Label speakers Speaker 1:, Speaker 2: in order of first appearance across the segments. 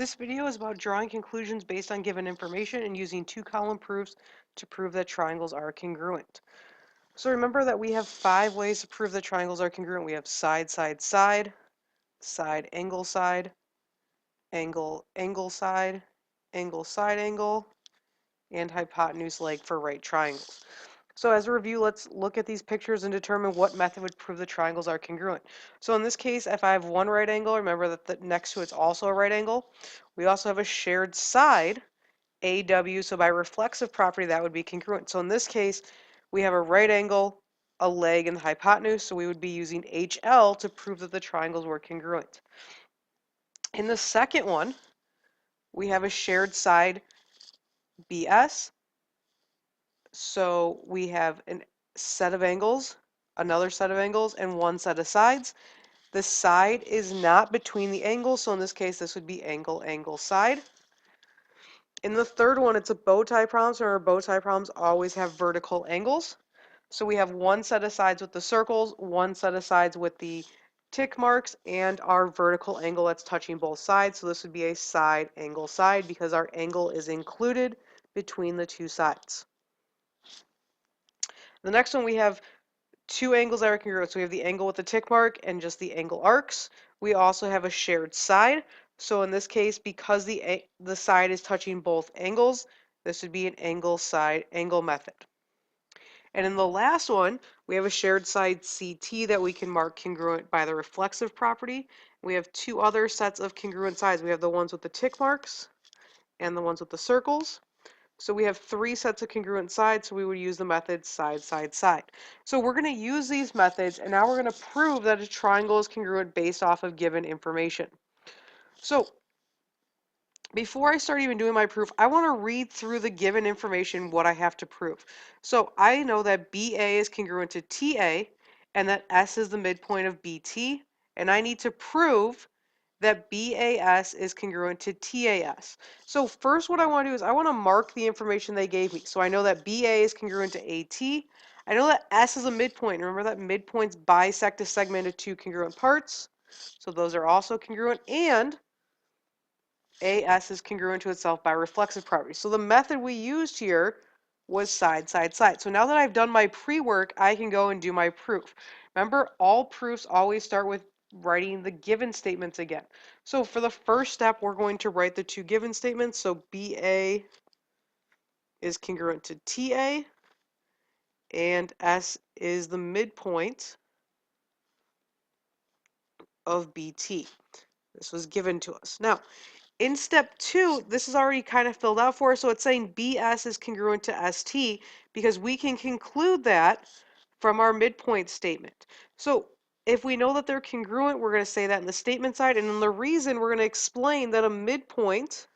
Speaker 1: This video is about drawing conclusions based on given information and using two-column proofs to prove that triangles are congruent. So remember that we have 5 ways to prove that triangles are congruent. We have side, side, side, side, angle, side, angle, angle, side, angle, side, angle, and hypotenuse leg for right triangles. So as a review, let's look at these pictures and determine what method would prove the triangles are congruent. So in this case, if I have one right angle, remember that the next to it's also a right angle. We also have a shared side, AW, so by reflexive property, that would be congruent. So in this case, we have a right angle, a leg, and the hypotenuse, so we would be using HL to prove that the triangles were congruent. In the second one, we have a shared side, BS, so we have a set of angles, another set of angles, and one set of sides. The side is not between the angles, so in this case, this would be angle, angle, side. In the third one, it's a bow tie problem, so our bow tie problems always have vertical angles. So we have one set of sides with the circles, one set of sides with the tick marks, and our vertical angle that's touching both sides. So this would be a side, angle, side, because our angle is included between the two sides. The next one, we have two angles that are congruent. So we have the angle with the tick mark and just the angle arcs. We also have a shared side. So in this case, because the side is touching both angles, this would be an angle side angle method. And in the last one, we have a shared side CT that we can mark congruent by the reflexive property. We have two other sets of congruent sides. We have the ones with the tick marks and the ones with the circles. So we have 3 sets of congruent sides, so we would use the method side, side, side. So we're going to use these methods, and now we're going to prove that a triangle is congruent based off of given information. So before I start even doing my proof, I want to read through the given information what I have to prove. So I know that BA is congruent to TA, and that S is the midpoint of BT, and I need to prove that BAS is congruent to TAS. So first what I want to do is I want to mark the information they gave me. So I know that BA is congruent to AT. I know that S is a midpoint. Remember that midpoints bisect a segment into 2 congruent parts. So those are also congruent. And AS is congruent to itself by reflexive property. So the method we used here was side, side, side. So now that I've done my pre-work, I can go and do my proof. Remember, all proofs always start with writing the given statements again. So for the first step, we're going to write the 2 given statements. So BA is congruent to TA, and S is the midpoint of BT. This was given to us. Now, in step 2, this is already kind of filled out for us, so it's saying BS is congruent to ST because we can conclude that from our midpoint statement. So if we know that they're congruent, we're going to say that in the statement side, and then the reason we're going to explain that a midpoint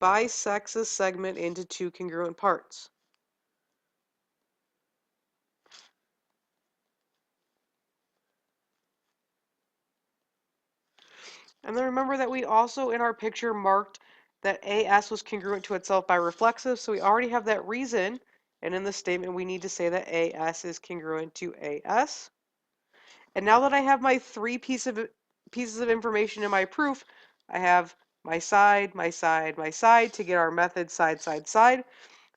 Speaker 1: bisects a segment into 2 congruent parts. And then remember that we also in our picture marked that AS was congruent to itself by reflexive, so we already have that reason, and in the statement we need to say that AS is congruent to AS. And now that I have my 3 pieces of information in my proof, I have my side, my side, my side to get our method side, side, side.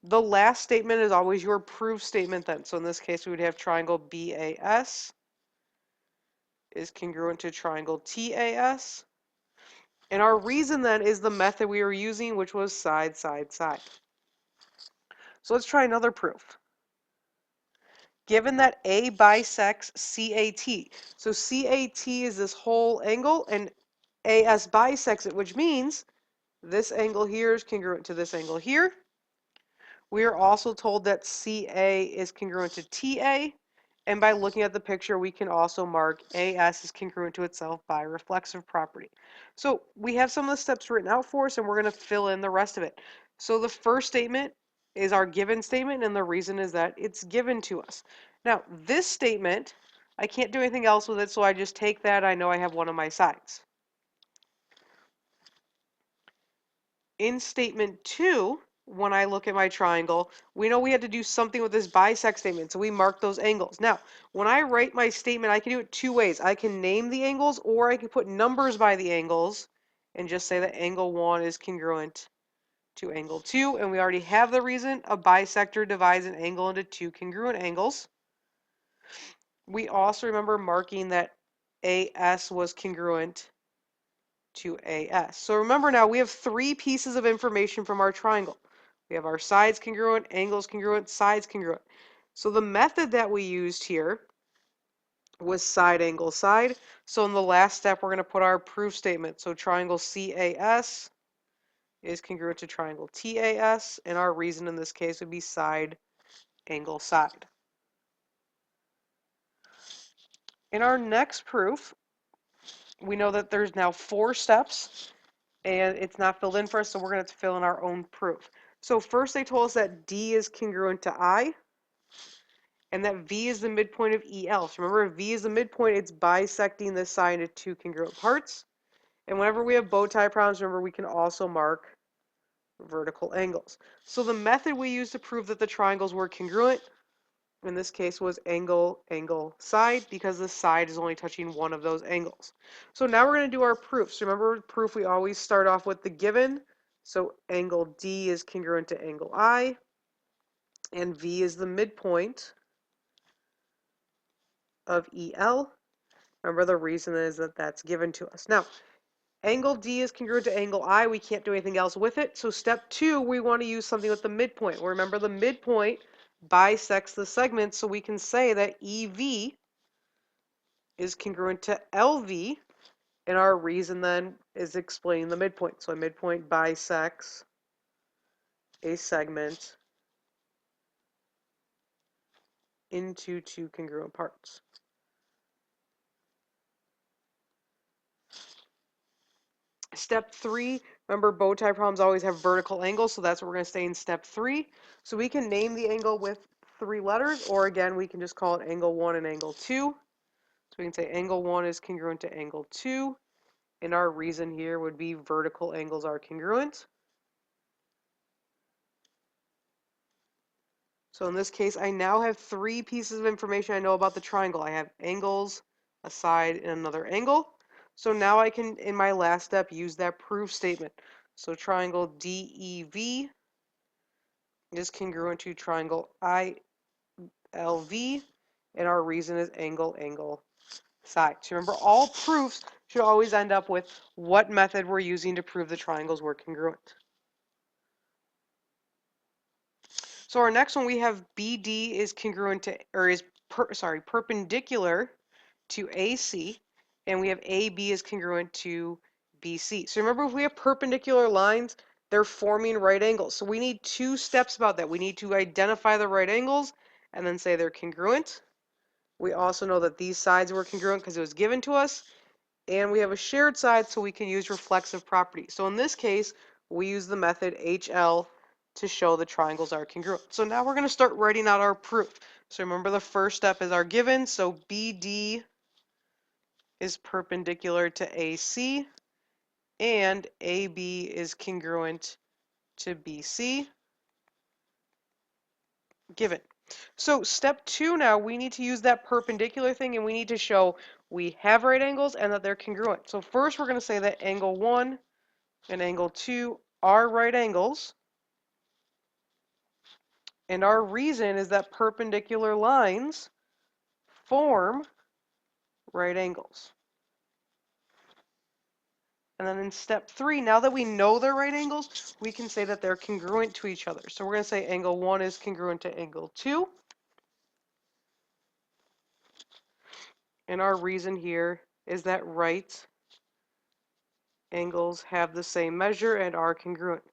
Speaker 1: The last statement is always your proof statement then. So in this case, we would have triangle BAS is congruent to triangle TAS. And our reason then is the method we were using, which was side, side, side. So let's try another proof. Given that A bisects CAT, so CAT is this whole angle, and AS bisects it, which means this angle here is congruent to this angle here. We are also told that CA is congruent to TA, and by looking at the picture, we can also mark AS is congruent to itself by reflexive property. So we have some of the steps written out for us, and we're going to fill in the rest of it. So the first statement is our given statement, and the reason is that it's given to us. Now, this statement, I can't do anything else with it, so I just take that. I know I have one of my sides. In statement 2, when I look at my triangle, we know we had to do something with this bisect statement, so we mark those angles. Now, when I write my statement, I can do it 2 ways. I can name the angles, or I can put numbers by the angles and just say that angle 1 is congruent to angle 2. And we already have the reason. A bisector divides an angle into two congruent angles. We also remember marking that AS was congruent to AS. So remember now, we have three pieces of information from our triangle. We have our sides congruent, angles congruent, sides congruent. So the method that we used here was side angle side. So in the last step, we're going to put our proof statement. So triangle CAS is congruent to triangle TAS, and our reason in this case would be side angle side. In our next proof, we know that there's now 4 steps, and it's not filled in for us, so we're going to fill in our own proof. So first they told us that D is congruent to I, and that V is the midpoint of EL. So remember, if V is the midpoint, it's bisecting this side into two congruent parts. And whenever we have bow tie problems, remember, we can also mark vertical angles. So the method we used to prove that the triangles were congruent, in this case, was angle, angle, side, because the side is only touching one of those angles. So now we're going to do our proofs. Remember, proof, we always start off with the given. So angle D is congruent to angle I, and V is the midpoint of EL. Remember, the reason is that that's given to us. Now, angle D is congruent to angle I. We can't do anything else with it. So step 2, we want to use something with the midpoint. Well, remember, the midpoint bisects the segment, so we can say that EV is congruent to LV, and our reason then is explaining the midpoint. So a midpoint bisects a segment into two congruent parts. Step 3, remember, bow tie problems always have vertical angles, so that's what we're going to stay in step 3. So we can name the angle with 3 letters, or again, we can just call it angle 1 and angle 2. So we can say angle 1 is congruent to angle 2, and our reason here would be vertical angles are congruent. So in this case, I now have 3 pieces of information I know about the triangle. I have angles, a side, and another angle. So now I can, in my last step, use that proof statement. So triangle DEV is congruent to triangle ILV, and our reason is angle, angle, side. So remember, all proofs should always end up with what method we're using to prove the triangles were congruent. So our next one, we have BD is congruent to, or is perpendicular to AC, and we have AB is congruent to BC. So remember, if we have perpendicular lines, they're forming right angles. So we need 2 steps about that. We need to identify the right angles and then say they're congruent. We also know that these sides were congruent because it was given to us, and we have a shared side, so we can use reflexive properties. So in this case, we use the method HL to show the triangles are congruent. So now we're going to start writing out our proof. So remember, the first step is our given. So BD is perpendicular to AC, and AB is congruent to BC, given. So step 2 now, we need to use that perpendicular thing, and we need to show we have right angles and that they're congruent. So first we're going to say that angle 1 and angle 2 are right angles. And our reason is that perpendicular lines form right angles. And then in step 3, now that we know they're right angles, we can say that they're congruent to each other. So we're going to say angle 1 is congruent to angle 2. And our reason here is that right angles have the same measure and are congruent.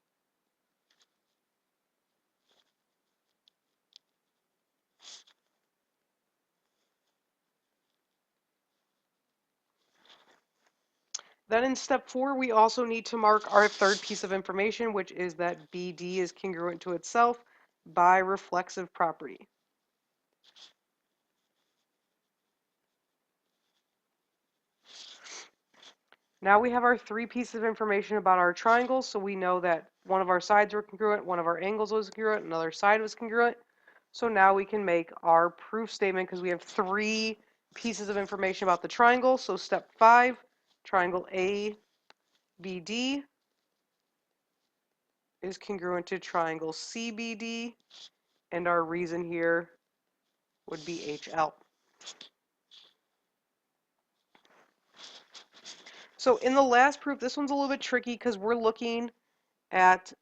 Speaker 1: Then in step 4, we also need to mark our third piece of information, which is that BD is congruent to itself by reflexive property. Now we have our 3 pieces of information about our triangles, so we know that one of our sides were congruent, one of our angles was congruent, another side was congruent. So now we can make our proof statement because we have 3 pieces of information about the triangle. So step 5, triangle A BD is congruent to triangle CBD, and our reason here would be HL. So in the last proof, this one's a little bit tricky because we're looking at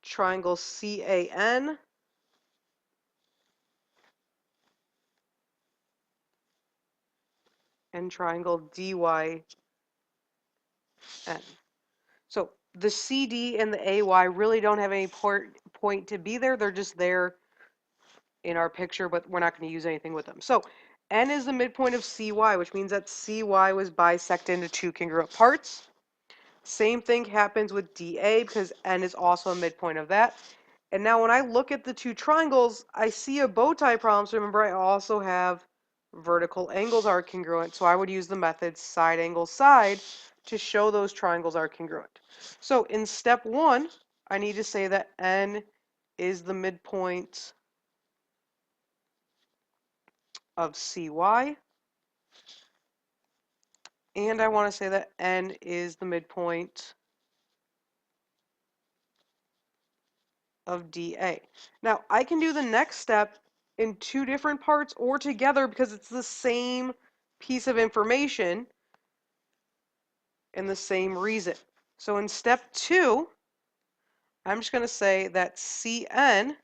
Speaker 1: triangle CAN and triangle DYN. So the CD and the AY really don't have any point to be there. They're just there in our picture, but we're not going to use anything with them. So N is the midpoint of CY, which means that CY was bisected into two congruent parts. Same thing happens with DA because N is also a midpoint of that. And now when I look at the two triangles, I see a bow tie problem. So remember, I also have vertical angles are congruent. So I would use the method side angle side to show those triangles are congruent. So in step one, I need to say that N is the midpoint of CY. And I want to say that N is the midpoint of DA. Now, I can do the next step in two different parts or together because it's the same piece of information and the same reason. So in step two, I'm just going to say that CN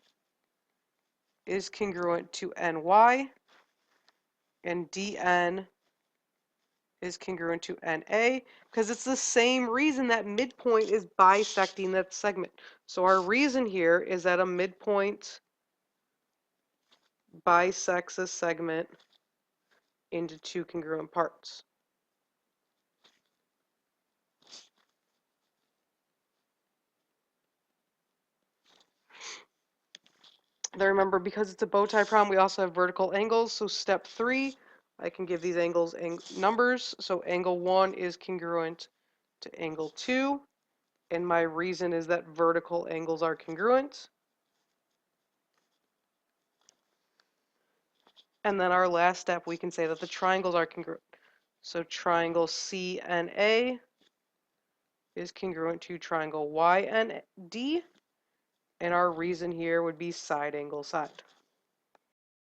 Speaker 1: is congruent to NY and DN is congruent to NA because it's the same reason that midpoint is bisecting that segment. So our reason here is that a midpoint bisects a segment into two congruent parts. Then remember, because it's a bow tie problem, we also have vertical angles. So step three, I can give these angles numbers. So angle 1 is congruent to angle 2. And my reason is that vertical angles are congruent. And then our last step, we can say that the triangles are congruent. So triangle CNA is congruent to triangle YND. And our reason here would be side angle side.